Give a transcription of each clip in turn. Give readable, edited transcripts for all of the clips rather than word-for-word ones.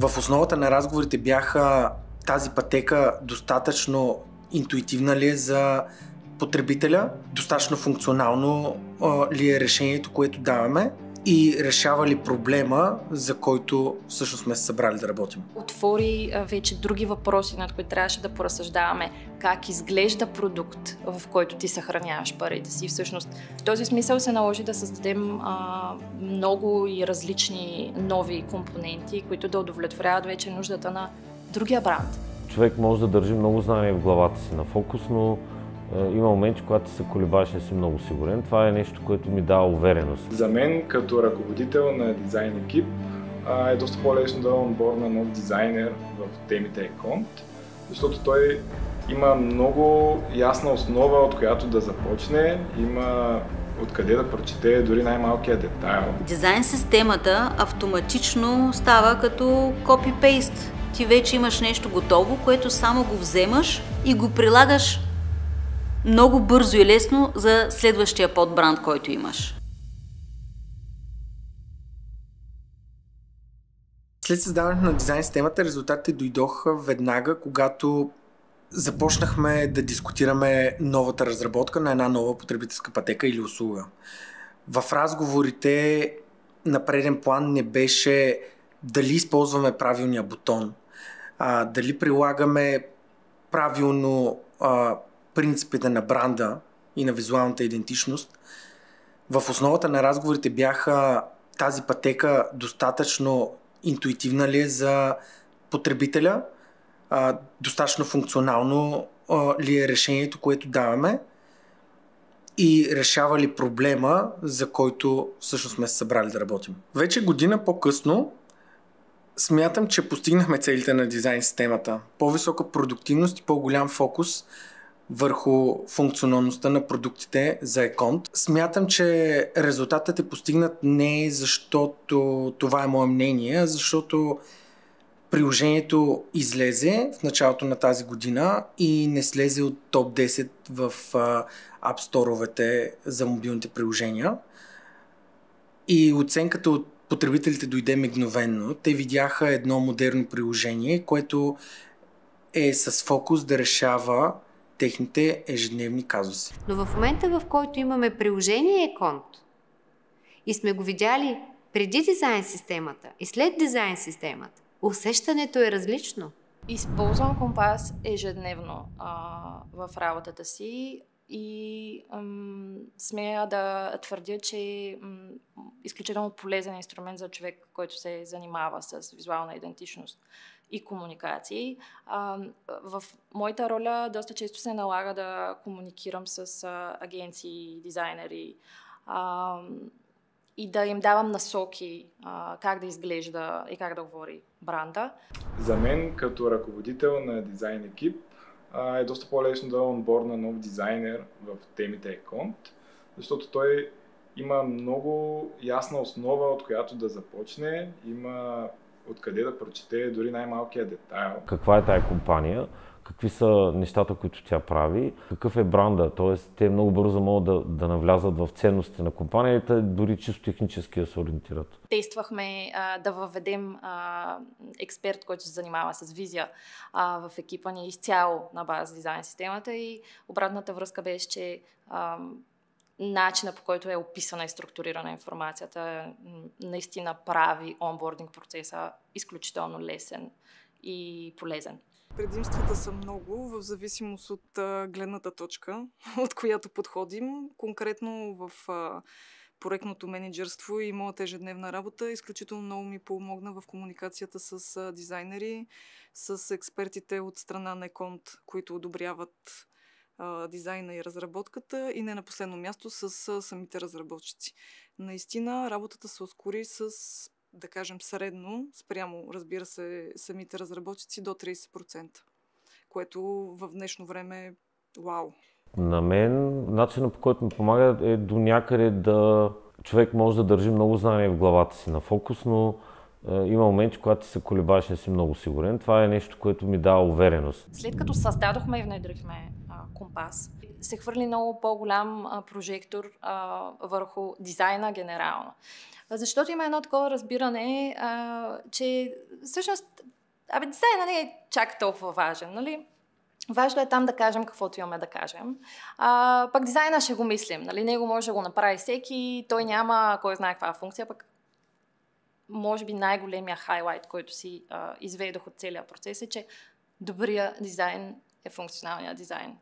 В основата на разговорите бяха тази пътека достатъчно интуитивна ли е за потребителя, достатъчно функционално ли е решението, което даваме и решава ли проблема, за който всъщност сме се събрали да работим. Отвори вече други въпроси, над които трябваше да поразсъждаваме. Как изглежда продукт, в който ти съхраняваш парите си. Всъщност, в този смисъл се наложи да създадем много и различни нови компоненти, които да удовлетворяват вече нуждата на другия бранд. Човек може да държи много знания в главата си на фокус, но има моменти, когато се колебаеш, не си много сигурен. Това е нещо, което ми дава увереност. За мен, като ръководител на дизайн екип, е доста по-лесно да онбордна нов дизайнер в темите Еконт, защото той има много ясна основа, от която да започне, има откъде да прочете дори най-малкия детайл. Дизайн системата автоматично става като копи-пейст. Ти вече имаш нещо готово, което само го вземаш и го прилагаш много бързо и лесно за следващия подбранд, който имаш. След създаването на дизайн системата, резултатите дойдоха веднага, когато започнахме да дискутираме новата разработка на една нова потребителска пътека или услуга. В разговорите на преден план не беше дали използваме правилния бутон, дали прилагаме правилно принципите на бранда и на визуалната идентичност. В основата на разговорите бяха тази пътека достатъчно интуитивна ли е за потребителя, достатъчно функционално ли е решението, което даваме и решава ли проблема, за който всъщност сме се събрали да работим. Вече година по-късно смятам, че постигнахме целите на дизайн системата. По-висока продуктивност и по-голям фокус върху функционалността на продуктите за Еконт. Смятам, че резултатът е постигнат не защото това е мое мнение, а защото приложението излезе в началото на тази година и не слезе от топ 10 в App Store-овете за мобилните приложения. И оценката от потребителите дойде мигновенно. Те видяха едно модерно приложение, което е с фокус да решава техните ежедневни казуси. Но в момента, в който имаме приложение Еконт и сме го видяли преди дизайн системата и след дизайн системата, усещането е различно. Използвам компас ежедневно в работата си и смея да твърдя, че е изключително полезен инструмент за човек, който се занимава с визуална идентичност и комуникации. В моята роля доста често се налага да комуникирам с агенции, дизайнери и да им давам насоки как да изглежда и как да говори бранда. За мен, като ръководител на дизайн екип, е доста по-лесно да онбордна нов дизайнер в темите Еконт, защото той има много ясна основа, от която да започне, има откъде да прочете дори най-малкия детайл. Каква е тая компания? Какви са нещата, които тя прави? Какъв е бранда? Тоест, те много бързо могат да навлязат в ценностите на компанията, дори чисто технически да се ориентират. Действахме да въведем експерт, който се занимава с визия в екипа ни изцяло на база дизайн системата и обратната връзка беше, че начинът, по който е описана и структурирана информацията, наистина прави онбординг процеса изключително лесен и полезен. Предимствата са много, в зависимост от гледната точка, от която подходим. Конкретно в проектното менеджерство и моята ежедневна работа изключително много ми помогна в комуникацията с дизайнери, с експертите от страна на Еконт, които одобряват дизайна и разработката и не на последно място с самите разработчици. Наистина работата се ускори с, да кажем, средно, спрямо, разбира се, самите разработчици до 30%, което в днешно време е вау. На мен начинът, по който ми помага е до някъде да човек може да държи много знания в главата си на фокус, но има моменти, когато се колебаеш, не си много сигурен. Това е нещо, което ми дава увереност. След като създадохме и внедрихме Компас. Се хвърли много по-голям прожектор върху дизайна генерално. Защото има едно такова разбиране, че всъщност дизайнът не е чак толкова важен, нали? Важно е там да кажем каквото имаме да кажем. Пък дизайна ще го мислим, нали? Него може да го направи всеки, той няма кой знае каква функция, пък може би най-големия хайлайт, който си изведох от целия процес е, че добрия дизайн е функционалният дизайн.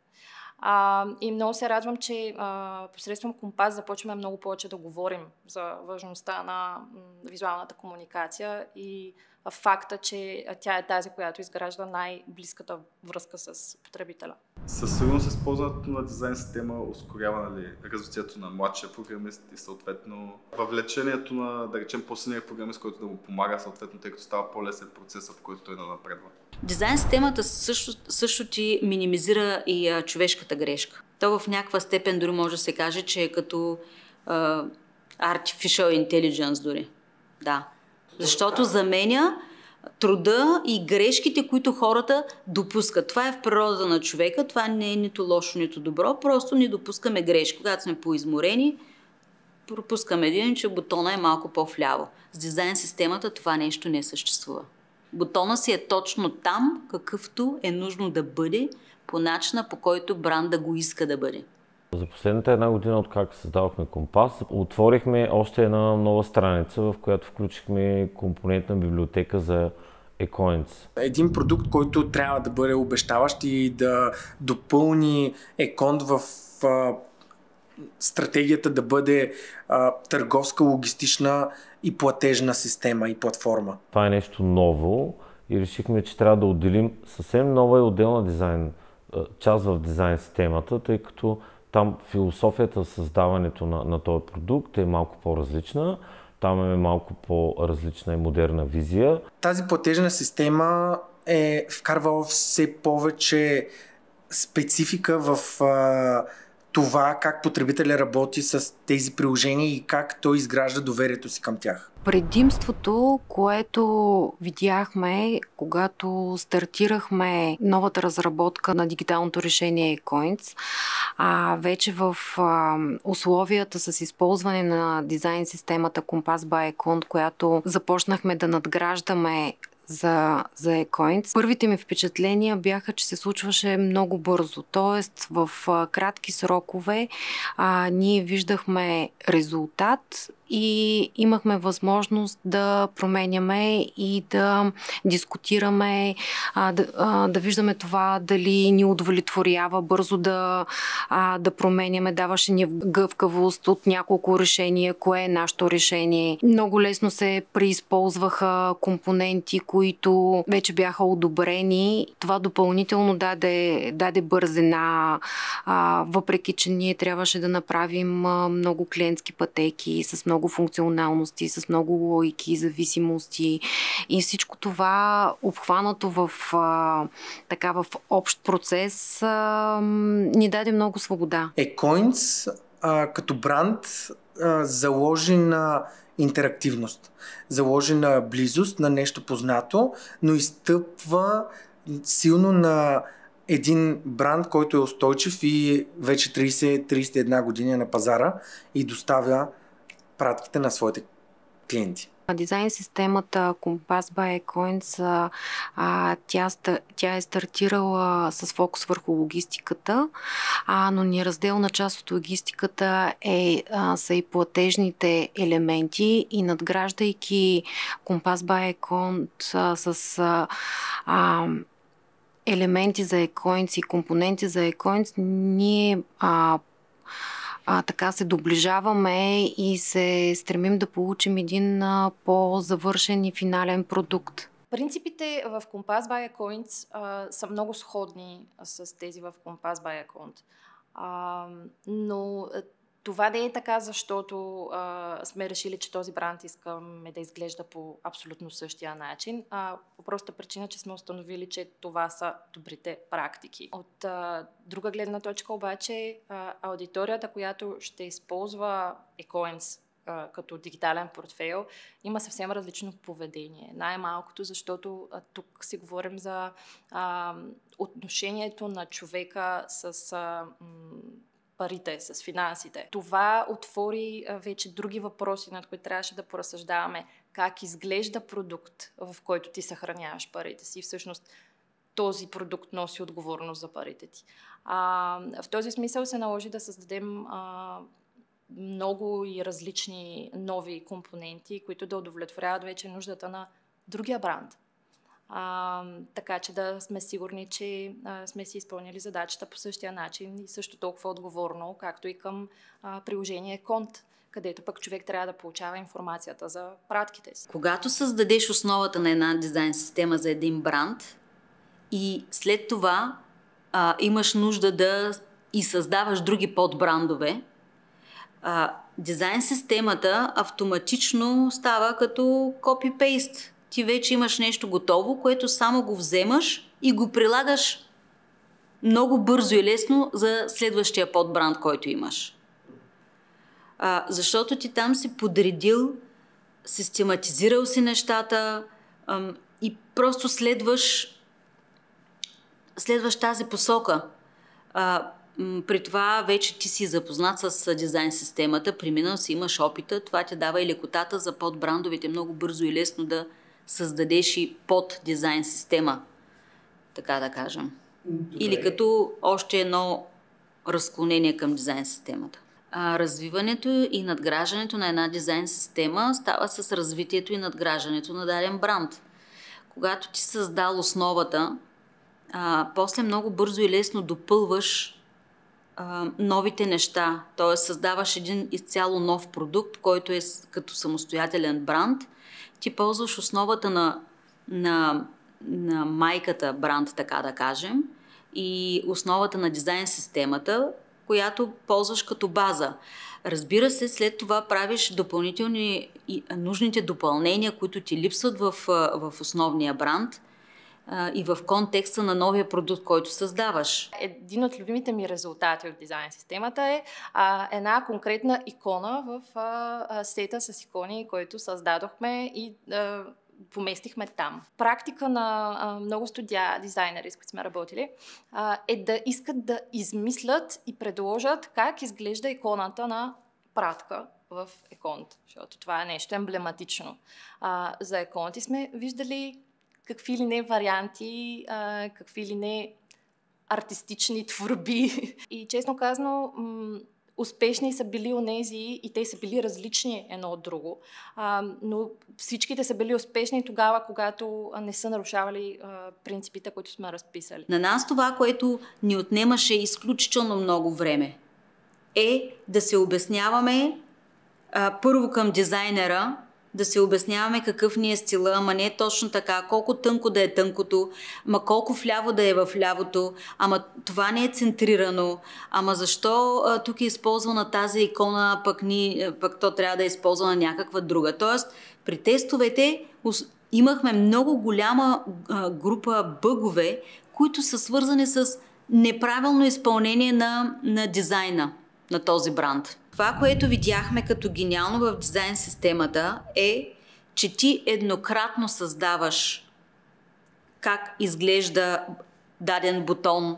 И много се радвам, че посредством Компас започваме много повече да говорим за важността на визуалната комуникация и факта, че тя е тази, която изгражда най-близката връзка с потребителя. Със сигурност използването на дизайн система ускорява развитието на младшия програмист и съответно въвлечението на, да речем, по-силния програмист, който да му помага съответно, тъй като става по-лесен процесът, в който той да напредва. Дизайн системата също ти минимизира и човешката грешка. То в някаква степен дори може да се каже, че е като artificial intelligence дори. Да. Защото заменя труда и грешките, които хората допускат. Това е в природата на човека, това не е нито лошо, нито добро, просто не допускаме грешки. Когато сме поизморени, пропускаме един, че бутона е малко по-вляво. С дизайн системата това нещо не съществува. Бутона си е точно там, какъвто е нужно да бъде, по начина, по който бранда го иска да бъде. За последната една година, откак създавахме Компас, отворихме още една нова страница, в която включихме компонентна библиотека за eCoins. Един продукт, който трябва да бъде обещаващ и да допълни eCont в стратегията да бъде търговска, логистична и платежна система и платформа. Това е нещо ново и решихме, че трябва да отделим съвсем нова и отделна дизайн, част в дизайн системата, тъй като там философията за създаването на този продукт е малко по-различна. Там е малко по-различна и модерна визия. Тази платежна система е вкарвала все повече специфика в това как потребителя работи с тези приложения и как той изгражда доверието си към тях. Предимството, което видяхме, когато стартирахме новата разработка на дигиталното решение eCoins, вече в условията с използване на дизайн системата Compass by eCont, която започнахме да надграждаме за eCoins. Първите ми впечатления бяха, че се случваше много бързо. Тоест в кратки срокове ние виждахме резултат и имахме възможност да променяме и да дискутираме, да виждаме това дали ни удовлетворява бързо да променяме. Даваше ни гъвкавост от няколко решения, кое е нашето решение. Много лесно се преизползваха компоненти, които вече бяха одобрени. Това допълнително даде бързина, въпреки че ние трябваше да направим много клиентски пътеки с много функционалности, с много логики, зависимости и всичко това обхванато в общ процес ни даде много свобода. eCoins като бранд заложи на интерактивност, заложи на близост, на нещо познато, но изстъпва силно на един бранд, който е устойчив и вече 30-31 години на пазара и доставя пратките на своите клиенти. Дизайн системата Compass by eCoins, тя е стартирала с фокус върху логистиката, но неразделна част от логистиката са и платежните елементи и надграждайки Compass by eCoins с елементи за eCoins и компоненти за eCoins, ние така се доближаваме и се стремим да получим един по-завършен и финален продукт. Принципите в Compass by eCoins са много сходни с тези в Compass by eCont. Но това не е така, защото сме решили, че този бранд искаме да изглежда по абсолютно същия начин. По проста причина, че сме установили, че това са добрите практики. От друга гледна точка обаче, аудиторията, която ще използва eCoins като дигитален портфейл, има съвсем различно поведение. Най-малкото, защото тук си говорим за отношението на човека с парите, с финансите. Това отвори вече други въпроси, над които трябваше да поразсъждаваме. Как изглежда продукт, в който ти съхраняваш парите си. Всъщност този продукт носи отговорност за парите ти. В този смисъл се наложи да създадем много и различни нови компоненти, които да удовлетворяват вече нуждата на другия бранд. Така че да сме сигурни, че сме си изпълнили задачата по същия начин и също толкова отговорно, както и към приложение Конт, където пък човек трябва да получава информацията за пратките си. Когато създадеш основата на една дизайн система за един бранд и след това имаш нужда да и създаваш други подбрандове, дизайн системата автоматично става като копи-пейст. Ти вече имаш нещо готово, което само го вземаш и го прилагаш много бързо и лесно за следващия подбранд, който имаш. Защото ти там си подредил, систематизирал си нещата и просто следваш тази посока. При това вече ти си запознат с дизайн системата, преминал си, имаш опита, това ти дава и лекотата за подбрандовете много бързо и лесно да създадеш и под дизайн система, така да кажем. Добре. Или като още едно разклонение към дизайн системата. Развиването и надграждането на една дизайн система става с развитието и надграждането на даден бранд. Когато ти създал основата, после много бързо и лесно допълваш новите неща. Т.е. създаваш един изцяло нов продукт, който е като самостоятелен бранд. Ти ползваш основата на майката бранд, така да кажем, и основата на дизайн системата, която ползваш като база. Разбира се, след това правиш допълнителни и нужните допълнения, които ти липсват в основния бранд и в контекста на новия продукт, който създаваш. Един от любимите ми резултати от дизайн системата е една конкретна икона в сета с икони, който създадохме и поместихме там. Практика на много студия дизайнери, с които сме работили, е да искат да измислят и предложат как изглежда иконата на пратка в Еконт, защото това е нещо емблематично. За Еконт и сме виждали какви ли не варианти, какви ли не артистични творби. И честно казано, успешни са били онези и те са били различни едно от друго. Но всичките са били успешни тогава, когато не са нарушавали принципите, които сме разписали. На нас това, което ни отнемаше изключително много време, е да се обясняваме първо към дизайнера, да се обясняваме какъв ни е стила, ама не е точно така, колко тънко да е тънкото, ама колко вляво да е в лявото, ама това не е центрирано, ама защо тук е използвана тази икона, пък то трябва да е използвана някаква друга. Тоест, при тестовете имахме много голяма група бъгове, които са свързани с неправилно изпълнение на дизайна на този бранд. Това, което видяхме като гениално в дизайн системата е, че ти еднократно създаваш как изглежда даден бутон,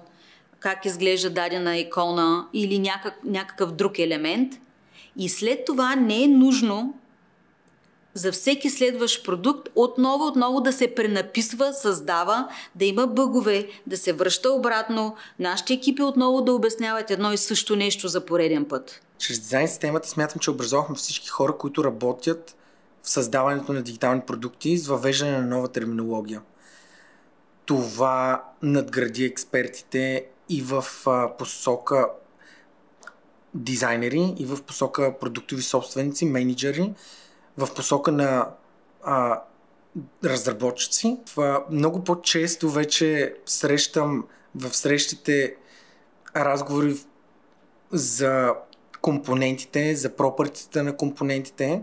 как изглежда дадена икона или някакъв друг елемент и след това не е нужно за всеки следващ продукт отново да се пренаписва, създава, да има бъгове, да се връща обратно, нашите екипи отново да обясняват едно и също нещо за пореден път. Чрез дизайн системата смятам, че образовахме всички хора, които работят в създаването на дигитални продукти с въвеждане на нова терминология. Това надгради експертите и в посока дизайнери, и в посока продуктови собственици, мениджъри, в посока на разработчици. Много по-често вече срещам в срещите разговори за компонентите, за пропъртите на компонентите.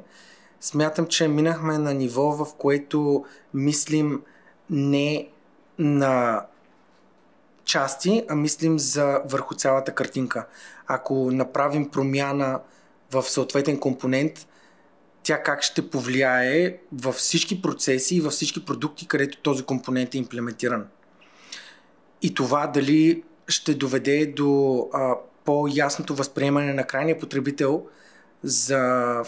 Смятам, че минахме на ниво, в което мислим не на части, а мислим върху цялата картинка. Ако направим промяна в съответен компонент, тя как ще повлияе във всички процеси и във всички продукти, където този компонент е имплементиран. И това дали ще доведе до по-ясното възприемане на крайния потребител за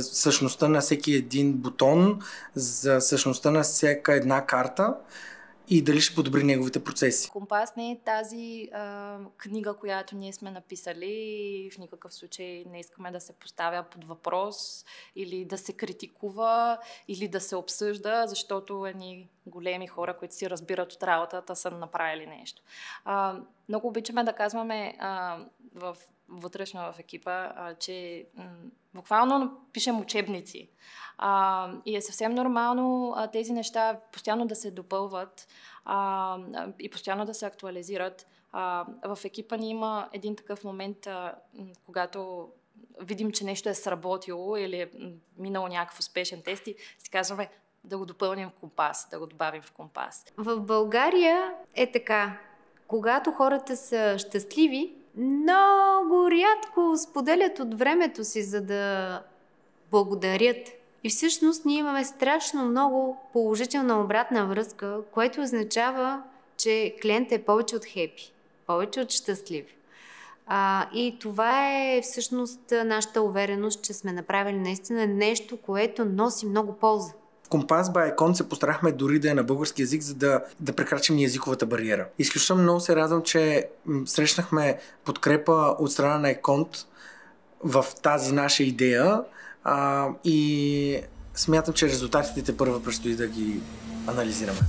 същността на всеки един бутон, за същността на всяка една карта и дали ще подобри неговите процеси. Компас не е тази книга, която ние сме написали и в никакъв случай не искаме да се поставя под въпрос или да се критикува или да се обсъжда, защото едни големи хора, които си разбират от работата, са направили нещо. Много обичаме да казваме вътрешно в екипа, че буквално пишем учебници. И е съвсем нормално тези неща постоянно да се допълват и постоянно да се актуализират. В екипа ни има един такъв момент, когато видим, че нещо е сработило или е минало някакъв успешен тест и си казваме да го допълним в компас, да го добавим в компас. В България е така. Когато хората са щастливи, много рядко споделят от времето си, за да благодарят. И всъщност ние имаме страшно много положителна обратна връзка, което означава, че клиентът е повече от хепи, повече от щастлив. И това е всъщност нашата увереност, че сме направили наистина нещо, което носи много полза. Компас by Econt се постарахме дори да е на български език, за да прекрачим езиковата бариера. Изключително много се радвам, че срещнахме подкрепа от страна на Econt в тази наша идея и смятам, че резултатите първо предстои да ги анализираме.